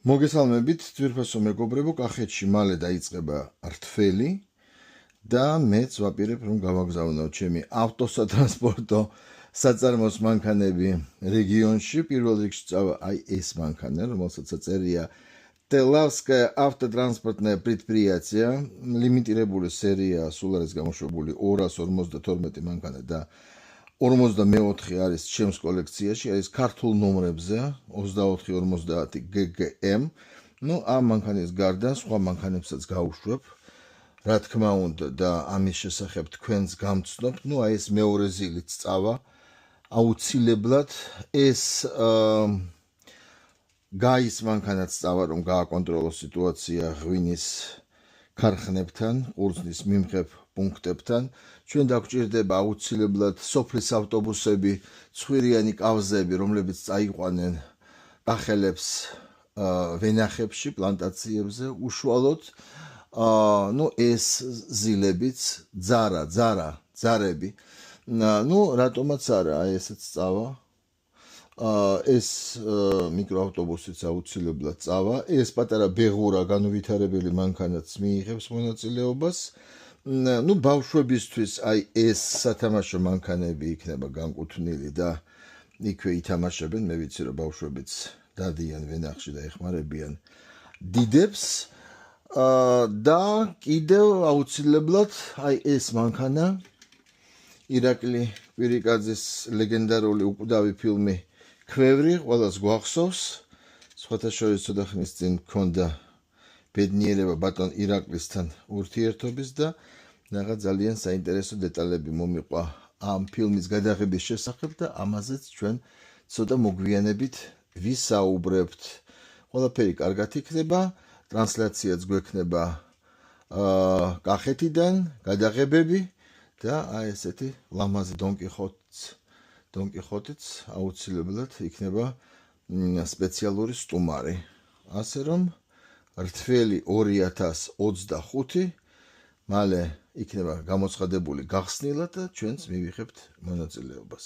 მოგესალმებით, ძვირფასო მეგობრებო, კახეთში მალე დაიწყება რთველი და მეც ვაპირებ რომ გავაგზავნო ჩემი ავტოსატრანსპორტო საწარმოს მანქანები რეგიონში. პირველ რიგში წავა აი ეს მანქანა, რომელსაც წერია Telavskaya автотранспортное предприятие, ლიმიტირებული სერია, სულ არის გამოშვებული 252 მანქანა და 44 არის ჩემს კოლექციაში, არის ქართულ ნომრებზე 2450 GGM. ამ მანქანის გარდა სხვა მანქანებსაც გავუშვებ. რა თქმა უნდა და ამის შესახებ თქვენს გამცნობთ, აი ეს მეორე ზილით წავა. აუცილებლად ეს გაის მანქანაც წავა, რომ გააკონტროლოს სიტუაცია ღვინის ქარხნებთან, ყურძნის მიმღებ პუნქტებთან. ჩვენ დაგვჭირდება აუცილებლად სოფლის ავტობუსები, ცხვირიანი კავზები, რომლებიც წაიყვანენ კახელებს ვენახებში, პლანტაციებზე უშუალოდ. ეს ზილებიც, ძარები. რატომაც არა, აი ესეც წავა. ეს მიკროავტობუსიც აუცილებლად წავა. ეს პატარა ბეღურა განუვითარებელი მანქანაც მიიღებს მონაწილეობას. ბავშვებისთვის აი ეს სათამაშო მანქანები იქნება განკუთვნილი და იქვე ითამაშებენ. მე ვიცი რომ ბავშვებიც დადიან ვენახში და ეხმარებიან დიდებს. და კიდევ აუცილებლად აი ეს მანქანა ირაკლი კვირიკაძის ლეგენდარული უკვდავი ფილმი ქვევრი ყველას გვახსოვს. სხვათა შორის ცოტა ხნის წინ მქონდა ბედნიერება ბატონ ირაკლისთან ურთიერთობის და რაღაც ძალიან საინტერესო დეტალები მომიყვა ამ ფილმის გადაღების შესახებ და ამაზეც ჩვენ ცოტა მოგვიანებით ვისაუბრებთ. ყველაფერი კარგად იქნება, ტრანსლაციაც გვექნება კახეთიდან, გადაღებები და აი ესეთი ლამაზი დონკიხოტიც აუცილებლად იქნება სპეციალური სტუმარი. ასე რომ რთველი 2025 მალე იქნება გამოცხადებული გახსნილად და ჩვენც მივიღებთ მონაწილეობას.